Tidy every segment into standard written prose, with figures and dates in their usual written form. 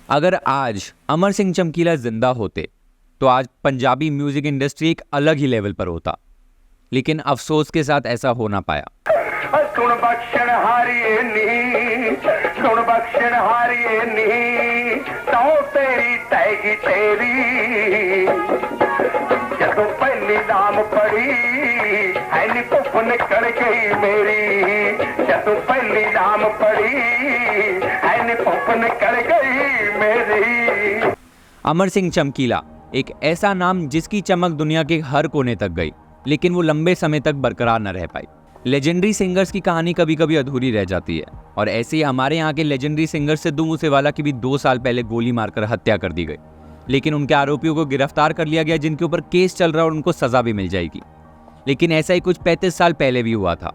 अगर आज अमर सिंह चमकीला जिंदा होते तो आज पंजाबी म्यूजिक इंडस्ट्री एक अलग ही लेवल पर होता, लेकिन अफसोस के साथ ऐसा हो ना पाया। सुन बख्शण हारिए नी, सुन बख्शण हारिए नी, तो तेरी तैगी तेरी जदों पहली नाम पड़ी है नी पुफ निकल गई मेरी, जदों पहली नाम पड़ी है नी पुफ निकल गई मेरी। अमर सिंह चमकीला एक ऐसा नाम जिसकी चमक दुनिया के हर कोने तक गई, लेकिन वो लंबे समय तक बरकरार न रह पाई। लेजेंडरी सिंगर्स की कहानी कभी कभी अधूरी रह जाती है, और ऐसे ही हमारे यहाँ के लेजेंडरी सिंगर सिद्धू मूसेवाला की भी 2 साल पहले गोली मारकर हत्या कर दी गई, लेकिन उनके आरोपियों को गिरफ्तार कर लिया गया, जिनके ऊपर केस चल रहा है और उनको सजा भी मिल जाएगी। लेकिन ऐसा ही कुछ 35 साल पहले भी हुआ था।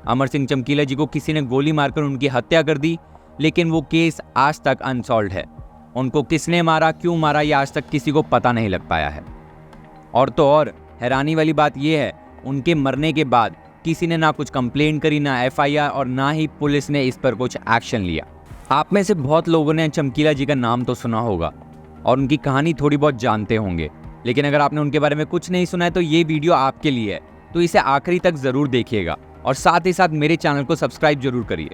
अमर सिंह चमकीला जी को किसी ने गोली मारकर उनकी हत्या कर दी, लेकिन वो केस आज तक अनसॉल्व्ड है। उनको किसने मारा, क्यों मारा, ये आज तक किसी को पता नहीं लग पाया है। और तो और हैरानी वाली बात यह है, उनके मरने के बाद किसी ने ना कुछ कंप्लेंट करी, ना एफआईआर, और ना ही पुलिस ने इस पर कुछ एक्शन लिया। आप में से बहुत लोगों ने चमकीला जी का नाम तो सुना होगा और उनकी कहानी थोड़ी बहुत जानते होंगे, लेकिन अगर आपने उनके बारे में कुछ नहीं सुना है तो ये वीडियो आपके लिए है, तो इसे आखिरी तक जरूर देखिएगा और साथ ही साथ मेरे चैनल को सब्सक्राइब जरूर करिए।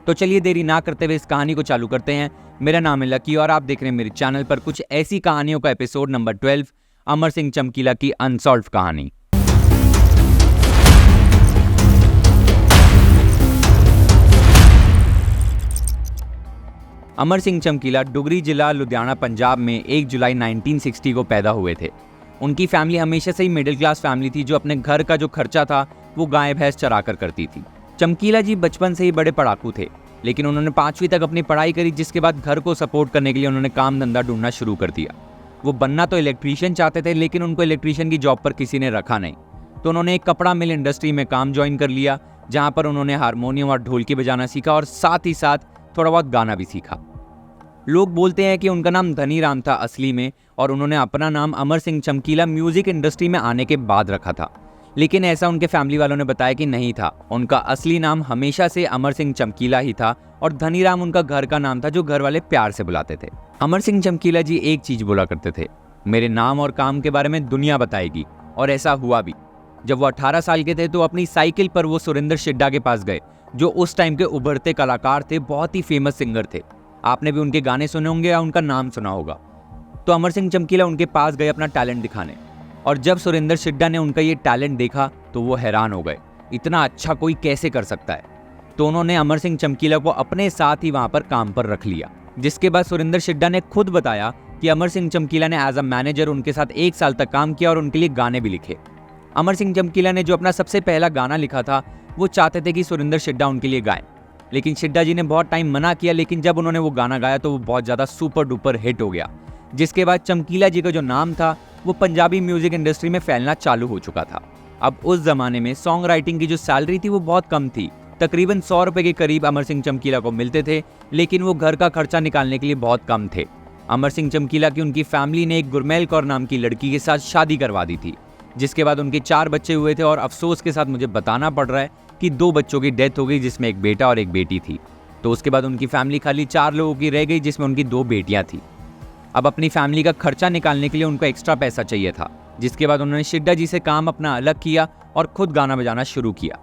तो चलिए देरी ना करते हुए इस कहानी को चालू करते हैं। मेरा नाम है लकी और आप देख रहे हैं मेरे चैनल पर कुछ ऐसी कहानियों का एपिसोड नंबर 12, अमर सिंह चमकीला की अनसॉल्व्ड कहानी। अमर सिंह चमकीला डुगरी जिला लुधियाना पंजाब में 1 जुलाई 1960 को पैदा हुए थे। उनकी फैमिली हमेशा से ही मिडिल क्लास फैमिली थी, जो अपने घर का जो खर्चा था वो गाय भैंस चरा कर करती थी। चमकीला जी बचपन से ही बड़े पढ़ाकू थे, लेकिन उन्होंने 5वीं तक अपनी पढ़ाई करी, जिसके बाद घर को सपोर्ट करने के लिए उन्होंने काम धंधा ढूंढना शुरू कर दिया। वो बनना तो इलेक्ट्रीशियन चाहते थे, लेकिन उनको इलेक्ट्रीशियन की जॉब पर किसी ने रखा नहीं, तो उन्होंने एक कपड़ा मिल इंडस्ट्री में काम ज्वाइन कर लिया, जहाँ पर उन्होंने हारमोनियम और ढोलकी बजाना सीखा और साथ ही साथ थोड़ा बहुत गाना भी सीखा। लोग बोलते हैं कि उनका नाम धनी राम था असली में, और उन्होंने अपना नाम अमर सिंह चमकीला म्यूजिक इंडस्ट्री में आने के बाद रखा था, लेकिन ऐसा उनके फैमिली वालों ने बताया कि नहीं था। उनका असली नाम हमेशा से अमर सिंह चमकीला ही था और धनी राम उनका घर का नाम था, जो घर वाले प्यार से बुलाते थे। अमर सिंह चमकीला जी एक चीज बोला करते थे, मेरे नाम और काम के बारे में दुनिया बताएगी, और ऐसा हुआ भी। जब वो 18 साल के थे तो अपनी साइकिल पर वो सुरेंद्र शिड्डा के पास गए, जो उस टाइम के उभरते कलाकार थे, बहुत ही फेमस सिंगर थे। आपने भी उनके गाने सुने होंगे या उनका नाम सुना होगा। तो अमर सिंह चमकीला उनके पास गए अपना टैलेंट दिखाने, और जब सुरेंद्र शिड्डा ने उनका ये टैलेंट देखा तो वो हैरान हो गए, इतना अच्छा कोई कैसे कर सकता है। तो उन्होंने अमर सिंह चमकीला को अपने साथ ही वहां पर काम पर रख लिया, जिसके बाद सुरेंद्र शिड्डा ने खुद बताया कि अमर सिंह चमकीला ने एज अ मैनेजर उनके साथ 1 साल तक काम किया और उनके लिए गाने भी लिखे। अमर सिंह चमकीला ने जो अपना सबसे पहला गाना लिखा था, वो चाहते थे कि सुरेंद्र शिड्डा उनके लिए गाएं, लेकिन शिड्डा जी ने बहुत टाइम मना किया। लेकिन जब उन्होंने वो गाना गाया तो वो बहुत ज़्यादा सुपर डुपर हिट हो गया, जिसके बाद चमकीला जी का जो नाम था वो पंजाबी म्यूजिक इंडस्ट्री में फैलना चालू हो चुका था। अब उस जमाने में सॉन्ग राइटिंग की जो सैलरी थी वो बहुत कम थी, तकरीबन 100 रुपए के करीब अमर सिंह चमकीला को मिलते थे, लेकिन वो घर का खर्चा निकालने के लिए बहुत कम थे। अमर सिंह चमकीला की उनकी फैमिली ने एक गुरमैल कौर नाम की लड़की के साथ शादी करवा दी थी, जिसके बाद उनके 4 बच्चे हुए थे, और अफसोस के साथ मुझे बताना पड़ रहा है कि 2 बच्चों की डेथ हो गई, जिसमें एक बेटा और एक बेटी थी। तो उसके बाद उनकी फैमिली खाली 4 लोगों की रह गई, जिसमें उनकी 2 बेटियां थी। अब अपनी फैमिली का खर्चा निकालने के लिए उनको एक्स्ट्रा पैसा चाहिए था, जिसके बाद उन्होंने शिड्डा जी से काम अपना अलग किया और खुद गाना बजाना शुरू किया।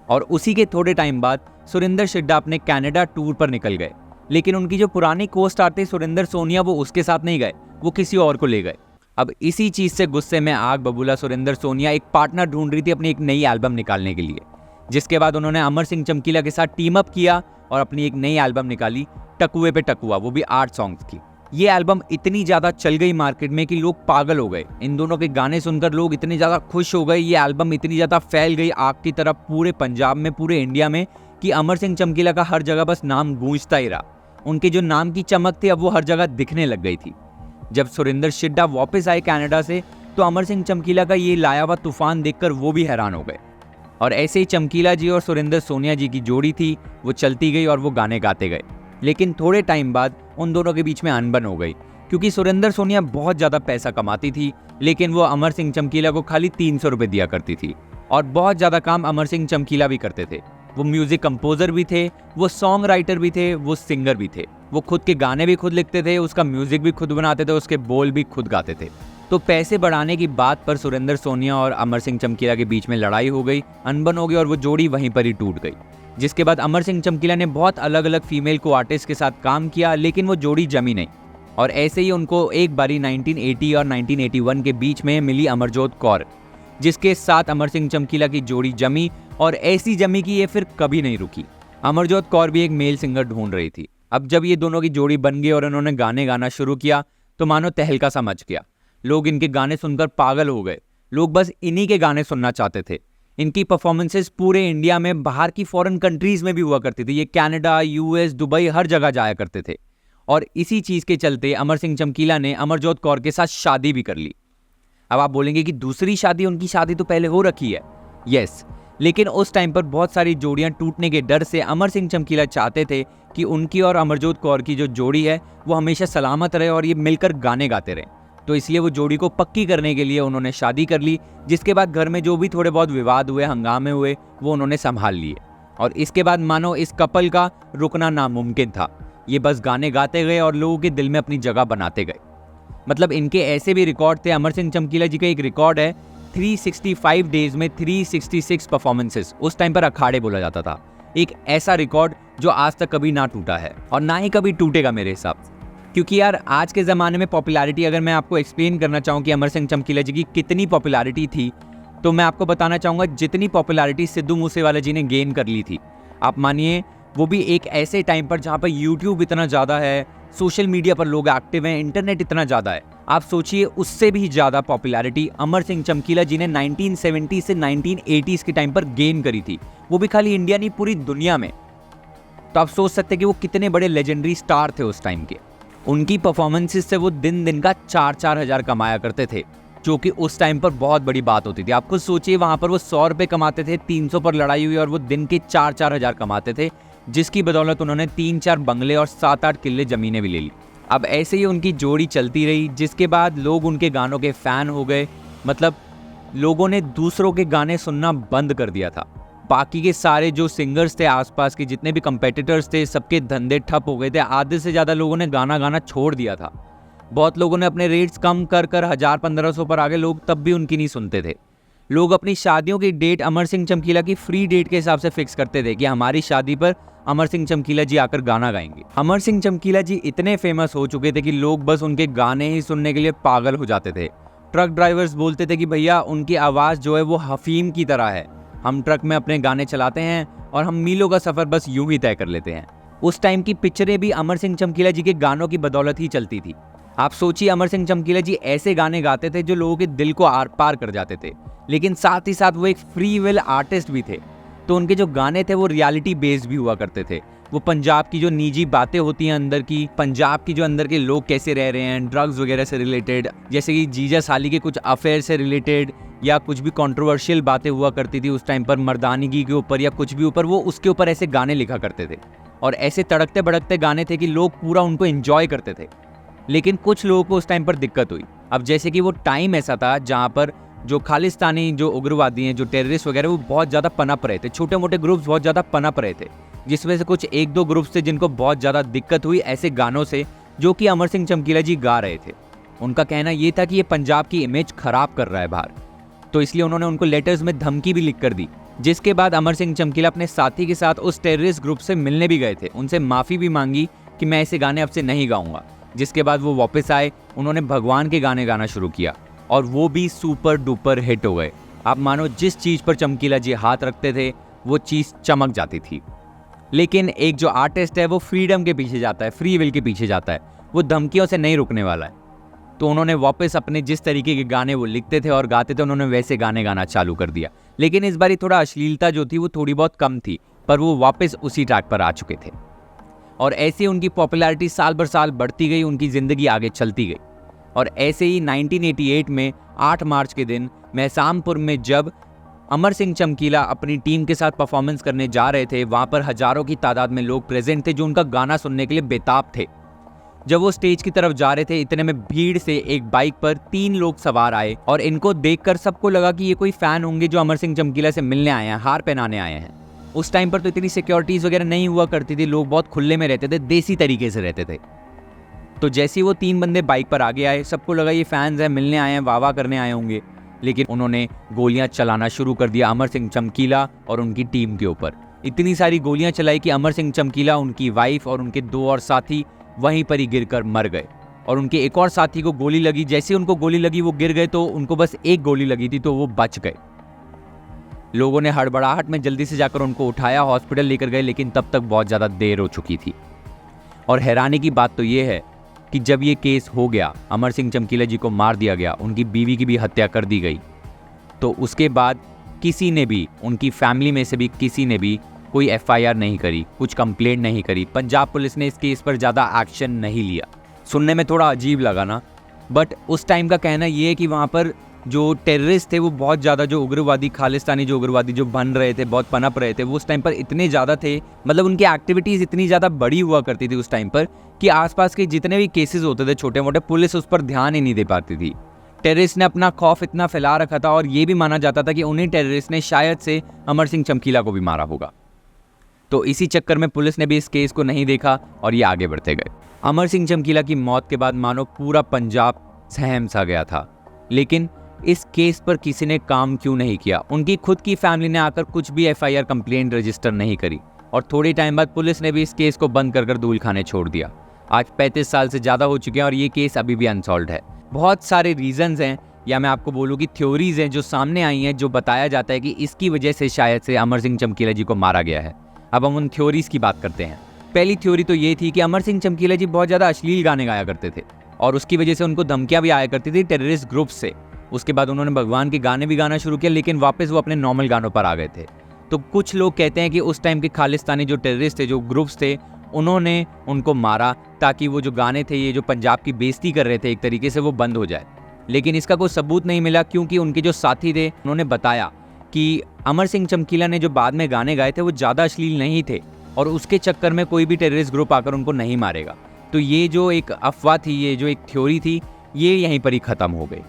और उसी के थोड़े टाइम बाद सुरेंद्र शिड्डा अपने कनाडा टूर पर निकल गए, लेकिन उनकी जो पुरानी को स्टार थे सुरेंद्र सोनिया, वो उसके साथ नहीं गए, वो किसी और को ले गए। अब इसी चीज से गुस्से में आग बबूला सुरेंद्र सोनिया एक पार्टनर ढूंढ रही थी अपनी एक नई एल्बम निकालने के लिए, जिसके बाद उन्होंने अमर सिंह चमकीला के साथ टीम अप किया और अपनी एक नई एल्बम निकाली, टकुए पे टकुआ, वो भी 8 सॉन्ग्स की। ये एल्बम इतनी ज्यादा चल गई मार्केट में कि लोग पागल हो गए। इन दोनों के गाने सुनकर लोग इतने ज्यादा खुश हो गए, ये एल्बम इतनी ज्यादा फैल गई आग की तरह पूरे पंजाब में, पूरे इंडिया में, कि अमर सिंह चमकीला का हर जगह बस नाम गूंजता ही रहा। उनके जो नाम की चमक थी अब वो हर जगह दिखने लग गई थी। जब सुरेंद्र शिड्डा वापस आए कनाडा से, तो अमर सिंह चमकीला का ये लाया हुआ तूफान देखकर वो भी हैरान हो गए। और ऐसे ही चमकीला जी और सुरेंद्र सोनिया जी की जोड़ी थी, वो चलती गई और वो गाने गाते गए। लेकिन थोड़े टाइम बाद उन दोनों के बीच में अनबन हो गई, क्योंकि सुरेंद्र सोनिया बहुत ज़्यादा पैसा कमाती थी, लेकिन वो अमर सिंह चमकीला को खाली 300 रुपये दिया करती थी, और बहुत ज़्यादा काम अमर सिंह चमकीला भी करते थे। वो म्यूजिक कंपोजर भी थे, वो सॉन्ग राइटर भी थे, वो सिंगर भी थे। वो खुद के गाने भी खुद लिखते थे, उसका म्यूजिक भी खुद बनाते थे, उसके बोल भी खुद गाते थे। तो पैसे बढ़ाने की बात पर सुरेंद्र सोनिया और अमर सिंह चमकीला के बीच में लड़ाई हो गई, अनबन हो गई और वो जोड़ी वहीं पर ही टूट गई। जिसके बाद अमर सिंह चमकीला ने बहुत अलग अलग फीमेल को आर्टिस्ट के साथ काम किया, लेकिन वो जोड़ी जमी नहीं। और ऐसे ही उनको एक बारी 1980 और 1981 के बीच में मिली अमरजोत कौर, जिसके साथ अमर सिंह चमकीला की जोड़ी जमी और ऐसी जमी कि ये फिर कभी नहीं रुकी। अमरजोत कौर भी एक मेल सिंगर ढूंढ रही थी। अब जब ये दोनों की जोड़ी बन गई और उन्होंने गाने गाना शुरू किया तो मानो तहलका सा मच गया। लोग इनके गाने सुनकर पागल हो गए। लोग बस इन्हीं के गाने सुनना चाहते थे। इनकी परफॉर्मेंसेस पूरे इंडिया में, बाहर की फॉरेन कंट्रीज में भी हुआ करती थी। ये कनाडा, यूएस, दुबई हर जगह जाया करते थे। और इसी चीज के चलते अमर सिंह चमकीला ने अमरजोत कौर के साथ शादी भी कर ली। अब आप बोलेंगे कि दूसरी शादी, उनकी शादी तो पहले हो रखी है। यस, लेकिन उस टाइम पर बहुत सारी जोड़ियां टूटने के डर से अमर सिंह चमकीला चाहते थे कि उनकी और अमरजोत कौर की जो जोड़ी है वो हमेशा सलामत रहे और ये मिलकर गाने गाते रहे। तो इसलिए वो जोड़ी को पक्की करने के लिए उन्होंने शादी कर ली, जिसके बाद घर में जो भी थोड़े बहुत विवाद हुए, हंगामे हुए, वो उन्होंने संभाल लिए। और इसके बाद मानो इस कपल का रुकना नामुमकिन था। ये बस गाने गाते गए और लोगों के दिल में अपनी जगह बनाते गए। मतलब इनके ऐसे भी रिकॉर्ड थे। अमर सिंह चमकीला जी का एक रिकॉर्ड है 365 डेज में 366 परफॉर्मेंसेस। उस टाइम पर अखाड़े बोला जाता था। एक ऐसा रिकॉर्ड जो आज तक कभी ना टूटा है और ना ही कभी टूटेगा मेरे हिसाब से। क्योंकि यार आज के ज़माने में पॉपुलैरिटी, अगर मैं आपको एक्सप्लेन करना चाहूँ कि अमर सिंह चमकीला जी की कितनी पॉपुलैरिटी थी, तो मैं आपको बताना चाहूँगा जितनी पॉपुलैरिटी सिद्धू मूसेवाला जी ने गेन कर ली थी। आप मानिए वो भी एक ऐसे टाइम पर जहाँ पर यूट्यूब इतना ज़्यादा है, सोशल मीडिया पर लोग एक्टिव हैं, इंटरनेट इतना ज़्यादा है। आप सोचिए उससे भी ज़्यादा पॉपुलैरिटी अमर सिंह चमकीला जी ने 1970 से 1980s के टाइम पर गेन करी थी। वो भी खाली इंडिया नहीं, पूरी दुनिया में। तो आप सोच सकते हैं कि वो कितने बड़े लेजेंडरी स्टार थे उस टाइम के। उनकी परफॉर्मेंसेस से वो दिन दिन का 4-4 हज़ार कमाया करते थे, जो कि उस टाइम पर बहुत बड़ी बात होती थी। आप खुद सोचिए, वहाँ पर वो 100 रुपये कमाते थे, 300 पर लड़ाई हुई और वो दिन के 4-4 हज़ार कमाते थे, जिसकी बदौलत उन्होंने 3-4 बंगले और 7-8 किले ज़मीनें भी ले ली। अब ऐसे ही उनकी जोड़ी चलती रही, जिसके बाद लोग उनके गानों के फ़ैन हो गए। मतलब लोगों ने दूसरों के गाने सुनना बंद कर दिया था। बाकी के सारे जो सिंगर्स थे, आसपास के जितने भी कंपेटिटर्स थे, सबके धंधे ठप हो गए थे। आधे से ज़्यादा लोगों ने गाना गाना छोड़ दिया था। बहुत लोगों ने अपने रेट्स कम कर 1000-1500 पर आ गए लोग, तब भी उनकी नहीं सुनते थे। लोग अपनी शादियों की डेट अमर सिंह चमकीला की फ्री डेट के हिसाब से फिक्स करते थे कि हमारी शादी पर अमर सिंह चमकीला जी आकर गाना गाएंगे। अमर सिंह चमकीला जी इतने फेमस हो चुके थे कि लोग बस उनके गाने ही सुनने के लिए पागल हो जाते थे। ट्रक ड्राइवर्स बोलते थे कि भैया उनकी आवाज़ जो है वो हफीम की तरह है। हम ट्रक में अपने गाने चलाते हैं और हम मीलों का सफ़र बस यूं ही तय कर लेते हैं। उस टाइम की पिक्चरें भी अमर सिंह चमकीला जी के गानों की बदौलत ही चलती थी। आप सोचिए, अमर सिंह चमकीला जी ऐसे गाने गाते थे जो लोगों के दिल को आर पार कर जाते थे, लेकिन साथ ही साथ वो एक फ्री विल आर्टिस्ट भी थे। तो उनके जो गाने थे वो रियलिटी बेस्ड भी हुआ करते थे। वो पंजाब की जो निजी बातें होती हैं अंदर की, पंजाब की जो अंदर के लोग कैसे रह रहे हैं, ड्रग्स वगैरह से रिलेटेड, जैसे कि जीजा साली के कुछ अफेयर से रिलेटेड, या कुछ भी कंट्रोवर्शियल बातें हुआ करती थी उस टाइम पर मर्दानगी के ऊपर या कुछ भी ऊपर, वो उसके ऊपर ऐसे गाने लिखा करते थे। और ऐसे तड़कते भड़कते गाने थे कि लोग पूरा उनको एंजॉय करते थे। लेकिन कुछ लोगों को उस टाइम पर दिक्कत हुई। अब जैसे कि वो टाइम ऐसा था जहाँ पर जो खालिस्तानी जो उग्रवादी हैं, जो टेररिस्ट वगैरह, वो बहुत ज़्यादा पनप रहे थे। छोटे मोटे ग्रुप्स बहुत ज़्यादा पनप रहे थे, जिसमें से कुछ 1-2 ग्रुप्स थे जिनको बहुत ज़्यादा दिक्कत हुई ऐसे गानों से जो कि अमर सिंह चमकीला जी गा रहे थे। उनका कहना ये था कि ये पंजाब की इमेज खराब कर रहा है बाहर, तो इसलिए उन्होंने उनको लेटर्स में धमकी भी लिख कर दी। जिसके बाद अमर सिंह चमकीला अपने साथी के साथ उस टेररिस्ट ग्रुप से मिलने भी गए थे, उनसे माफ़ी भी मांगी कि मैं ऐसे गाने अब से नहीं गाऊंगा। जिसके बाद वो वापस आए, उन्होंने भगवान के गाने गाना शुरू किया और वो भी सुपर डुपर हिट हो गए। आप मानो जिस चीज़ पर चमकीला जी हाथ रखते थे वो चीज़ चमक जाती थी। लेकिन एक जो आर्टिस्ट है वो फ्रीडम के पीछे जाता है, फ्री विल के पीछे जाता है, वो धमकियों से नहीं रुकने वाला है। तो उन्होंने वापस अपने जिस तरीके के गाने वो लिखते थे और गाते थे, उन्होंने वैसे गाने गाना चालू कर दिया। लेकिन इस बारी थोड़ा अश्लीलता जो थी वो थोड़ी बहुत कम थी, पर वो वापस उसी ट्रैक पर आ चुके थे। और ऐसे उनकी पॉपुलैरिटी साल भर साल बढ़ती गई, उनकी ज़िंदगी आगे चलती गई। और ऐसे ही 1988 में 8 मार्च के दिन महसामपुर में जब अमर सिंह चमकीला अपनी टीम के साथ परफॉर्मेंस करने जा रहे थे, वहाँ पर हज़ारों की तादाद में लोग प्रेजेंट थे जो उनका गाना सुनने के लिए बेताब थे। जब वो स्टेज की तरफ जा रहे थे, इतने में भीड़ से एक बाइक पर 3 लोग सवार आए और इनको देखकर सबको लगा कि ये कोई फ़ैन होंगे जो अमर सिंह चमकीला से मिलने आए हैं, हार पहनाने आए हैं। उस टाइम पर तो इतनी सिक्योरिटीज़ वगैरह नहीं हुआ करती थी, लोग बहुत खुले में रहते थे, देसी तरीके से रहते थे। तो जैसे ही वो 3 बंदे बाइक पर आगे आए, सबको लगा ये फैंस हैं, मिलने आए हैं, वाह करने आए होंगे, लेकिन उन्होंने गोलियां चलाना शुरू कर दिया अमर सिंह चमकीला और उनकी टीम के ऊपर। इतनी सारी गोलियां चलाई कि अमर सिंह चमकीला, उनकी वाइफ और उनके 2 और साथी वहीं पर ही गिरकर मर गए। और उनके एक और साथी को गोली लगी, जैसे उनको गोली लगी वो गिर गए, तो उनको बस एक गोली लगी थी तो वो बच गए। लोगों ने हड़बड़ाहट में जल्दी से जाकर उनको उठाया, हॉस्पिटल लेकर गए, लेकिन तब तक बहुत ज़्यादा देर हो चुकी थी। और हैरानी की बात तो ये है कि जब ये केस हो गया, अमर सिंह चमकीला जी को मार दिया गया, उनकी बीवी की भी हत्या कर दी गई, तो उसके बाद किसी ने भी, उनकी फैमिली में से भी किसी ने भी कोई FIR नहीं करी, कुछ कंप्लेंट नहीं करी। पंजाब पुलिस ने इस केस पर ज़्यादा एक्शन नहीं लिया। सुनने में थोड़ा अजीब लगा ना, बट उस टाइम का कहना ये है कि वहाँ पर जो टेररिस्ट थे वो बहुत ज़्यादा, जो उग्रवादी, खालिस्तानी जो उग्रवादी जो बन रहे थे, बहुत पनप रहे थे, वो उस टाइम पर इतने ज़्यादा थे, मतलब उनकी एक्टिविटीज़ इतनी ज़्यादा बड़ी हुआ करती थी उस टाइम पर कि आसपास के जितने भी केसेस होते थे छोटे मोटे, पुलिस उस पर ध्यान ही नहीं दे पाती थी। टेररिस्ट ने अपना खौफ इतना फैला रखा था और ये भी माना जाता था कि उन्हीं टेररिस्ट ने शायद से अमर सिंह चमकीला को भी मारा होगा। तो इसी चक्कर में पुलिस ने भी इस केस को नहीं देखा और ये आगे बढ़ते गए। अमर सिंह चमकीला की मौत के बाद मानो पूरा पंजाब सहम सा गया था, लेकिन इस केस पर किसी ने काम क्यों नहीं किया? उनकी खुद की फैमिली ने आकर कुछ भी FIR कंप्लेंट रजिस्टर नहीं करी और थोड़ी टाइम बाद पुलिस ने भी इस केस को बंद कर धूल खाने छोड़ दिया। आज 35 साल से ज़्यादा हो चुके हैं और ये केस अभी भी अनसॉल्व्ड है। बहुत सारे रीजंस हैं, या मैं आपको बोलूँ कि थ्योरीज हैं जो सामने आई हैं, जो बताया जाता है कि इसकी वजह से शायद से अमर सिंह चमकीला जी को मारा गया है। अब हम उन थ्योरीज की बात करते हैं। पहली थ्योरी तो ये थी कि अमर सिंह चमकीला जी बहुत ज़्यादा अश्लील गाने गाया करते थे और उसकी वजह से उनको धमकियां भी आया करती थी टेररिस्ट ग्रुप से। उसके बाद उन्होंने भगवान के गाने भी गाना शुरू किया, लेकिन वापस वो अपने नॉर्मल गानों पर आ गए थे। तो कुछ लोग कहते हैं कि उस टाइम के खालिस्तानी जो टेररिस्ट थे, जो ग्रुप्स थे, उन्होंने उनको मारा ताकि वो जो गाने थे, ये जो पंजाब की बेइज्जती कर रहे थे एक तरीके से, वो बंद हो जाए। लेकिन इसका कोई सबूत नहीं मिला, क्योंकि उनके जो साथी थे उन्होंने बताया कि अमर सिंह चमकीला ने जो बाद में गाने गाए थे वो ज़्यादा अश्लील नहीं थे और उसके चक्कर में कोई भी टेररिस्ट ग्रुप आकर उनको नहीं मारेगा। तो ये जो एक अफवाह थी, ये जो एक थ्योरी थी, ये यहीं पर ही ख़त्म हो गई।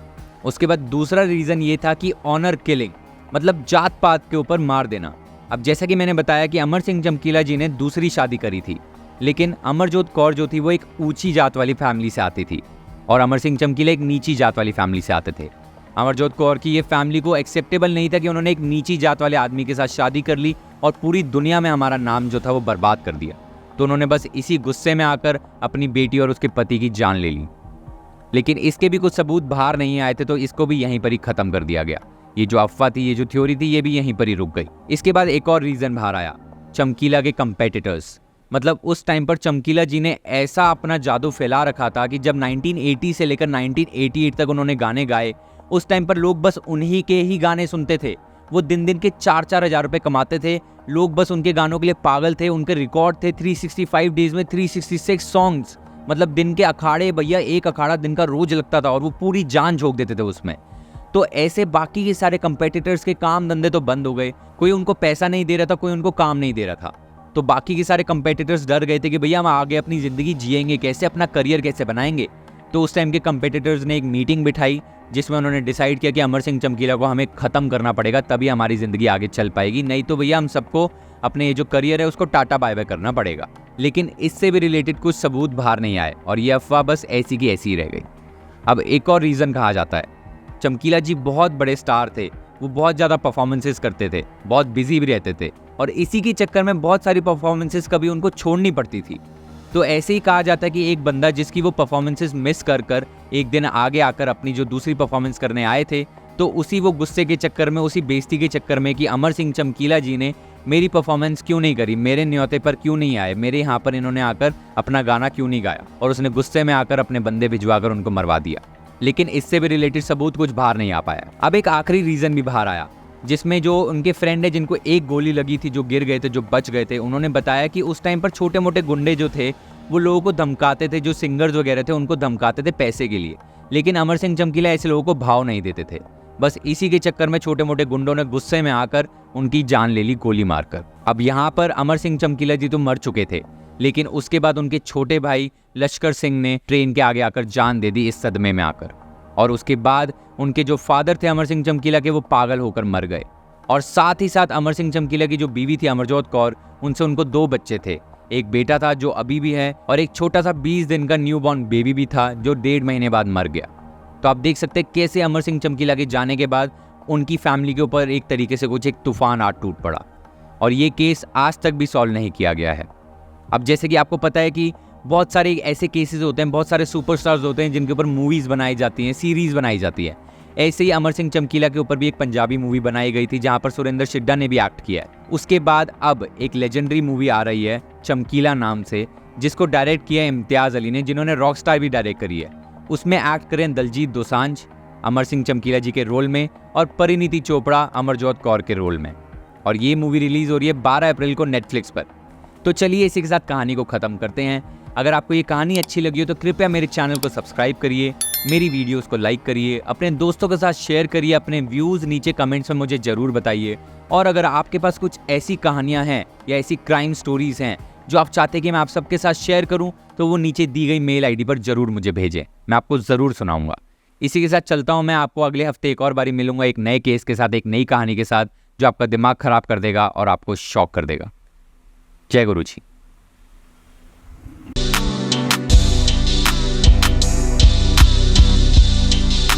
उसके बाद दूसरा रीज़न ये था कि ऑनर किलिंग, मतलब जात पात के ऊपर मार देना। अब जैसा कि मैंने बताया कि अमर सिंह चमकीला जी ने दूसरी शादी करी थी, लेकिन अमरजोत कौर जो थी वो एक ऊंची जात वाली फैमिली से आती थी और अमर सिंह चमकीला एक नीची जात वाली फैमिली से आते थे। अमरजोत कौर की ये फैमिली को एक्सेप्टेबल नहीं था कि उन्होंने एक नीची जात वाले आदमी के साथ शादी कर ली और पूरी दुनिया में हमारा नाम जो था वो बर्बाद कर दिया। तो उन्होंने बस इसी गुस्से में आकर अपनी बेटी और उसके पति की जान ले ली। लेकिन इसके भी कुछ सबूत बाहर नहीं आए थे, तो इसको भी यहीं पर ही खत्म कर दिया गया। ये जो अफवाह थी, ये जो थ्योरी थी, ये भी यहीं पर ही रुक गई। इसके बाद एक और रीजन बाहर आया, चमकीला के कंपेटिटर्स। मतलब उस टाइम पर चमकीला जी ने ऐसा अपना जादू फैला रखा था कि जब 1980 से लेकर 1988 तक उन्होंने गाने गाए, उस टाइम पर लोग बस उन्हीं के ही गाने सुनते थे। वो दिन दिन के 4-4 हज़ार रुपये कमाते थे, लोग बस उनके गानों के लिए पागल थे। उनके रिकॉर्ड थे 365 डेज में 366 सॉन्ग्स, मतलब दिन के अखाड़े, भैया एक अखाड़ा दिन का रोज लगता था और वो पूरी जान झोंक देते थे उसमें। तो ऐसे बाकी के सारे कंपेटिटर्स के काम धंधे तो बंद हो गए, कोई उनको पैसा नहीं दे रहा था, कोई उनको काम नहीं दे रहा था। तो बाकी के सारे कंपेटिटर्स डर गए थे कि भैया हम आगे अपनी ज़िंदगी जिएंगे कैसे, अपना करियर कैसे बनाएंगे। तो उस टाइम के कंपेटिटर्स ने एक मीटिंग बिठाई जिसमें उन्होंने डिसाइड किया कि अमर सिंह चमकीला को हमें ख़त्म करना पड़ेगा, तभी हमारी ज़िंदगी आगे चल पाएगी, नहीं तो भैया हम सबको अपने ये जो करियर है उसको टाटा बाय बाय करना पड़ेगा। लेकिन इससे भी रिलेटेड कुछ सबूत बाहर नहीं आए और ये अफवाह बस ऐसी की ऐसी ही रह गई। अब एक और रीज़न कहा जाता है, चमकीला जी बहुत बड़े स्टार थे, वो बहुत ज़्यादा परफॉर्मेंसेस करते थे, बहुत बिजी भी रहते थे और इसी के चक्कर में बहुत सारी परफॉर्मेंसेस कभी उनको छोड़नी पड़ती थी। तो ऐसे ही कहा जाता है कि एक बंदा जिसकी वो परफॉर्मेंसेस मिस कर एक दिन आगे आकर अपनी जो दूसरी परफॉर्मेंस करने आए थे, तो उसी वो गुस्से के चक्कर में, उसी बेइज्जती के चक्कर में कि अमर सिंह चमकीला जी ने मेरी परफॉर्मेंस क्यों नहीं करी, मेरे न्योते पर क्यों नहीं आए, मेरे यहाँ पर इन्होंने आकर अपना गाना क्यों नहीं गाया, और उसने गुस्से में आकर अपने बंदे भिजवा कर उनको मरवा दिया। लेकिन इससे भी रिलेटेड सबूत कुछ बाहर नहीं आ पाया। अब एक आखिरी रीज़न भी बाहर आया जिसमें जो उनके फ्रेंड है जिनको एक गोली लगी थी, जो गिर गए थे, जो बच गए थे, उन्होंने बताया कि उस टाइम पर छोटे मोटे गुंडे जो थे वो लोगों को धमकाते थे, जो सिंगर्स वगैरह थे उनको धमकाते थे पैसे के लिए। लेकिन अमर सिंह चमकीला ऐसे लोगों को भाव नहीं देते थे। बस इसी के चक्कर में छोटे मोटे गुंडों ने गुस्से में आकर उनकी जान ले ली गोली मारकर। अब यहाँ पर अमर सिंह चमकीला जी तो मर चुके थे, लेकिन उसके बाद उनके छोटे भाई लश्कर सिंह ने ट्रेन के आगे आकर जान दे दी इस सदमे में आकर। और उसके बाद उनके जो फादर थे अमर सिंह चमकीला के, वो पागल होकर मर गए। और साथ ही साथ अमर सिंह चमकीला की जो बीवी थी अमरजोत कौर, उनसे उनको 2 बच्चे थे। एक बेटा था जो अभी भी है और एक छोटा सा 20 दिन का न्यूबॉर्न बेबी भी था जो 1.5 महीने बाद मर गया। तो आप देख सकते हैं कैसे अमर सिंह चमकीला के जाने के बाद उनकी फैमिली के ऊपर एक तरीके से कुछ एक तूफान आ टूट पड़ा और ये केस आज तक भी सॉल्व नहीं किया गया है। अब जैसे कि आपको पता है कि बहुत सारे ऐसे केसेस होते हैं, बहुत सारे सुपरस्टार्स होते हैं जिनके ऊपर मूवीज़ बनाई जाती हैं, सीरीज़ बनाई जाती है। ऐसे ही अमर सिंह चमकीला के ऊपर भी एक पंजाबी मूवी बनाई गई थी जहां पर सुरेंद्र शिड्डा ने भी एक्ट किया है। उसके बाद अब एक लेजेंडरी मूवी आ रही है चमकीला नाम से, जिसको डायरेक्ट किया है इम्तियाज़ अली ने, जिन्होंने रॉकस्टार भी डायरेक्ट करी है। उसमें एक्ट करें दलजीत दोसांझ अमर सिंह चमकीला जी के रोल में और परिणीति चोपड़ा अमरजोत कौर के रोल में। और ये मूवी रिलीज हो रही है 12 अप्रैल को नेटफ्लिक्स पर। तो चलिए इसी के साथ कहानी को ख़त्म करते हैं। अगर आपको ये कहानी अच्छी लगी हो तो कृपया मेरे चैनल को सब्सक्राइब करिए, मेरी वीडियोस को लाइक करिए, अपने दोस्तों के साथ शेयर करिए, अपने व्यूज़ नीचे कमेंट्स में मुझे ज़रूर बताइए। और अगर आपके पास कुछ ऐसी कहानियाँ हैं या ऐसी क्राइम स्टोरीज़ हैं जो आप चाहते हैं कि मैं आप सबके साथ शेयर करूँ, तो वो नीचे दी गई मेल ID पर ज़रूर मुझे भेजें, मैं आपको ज़रूर सुनाऊँगा। इसी के साथ चलता हूँ मैं, आपको अगले हफ्ते एक और बारी मिलूंगा एक नए केस के साथ, एक नई कहानी के साथ जो आपका दिमाग ख़राब कर देगा और आपको शॉक कर देगा। जय गुरु जी।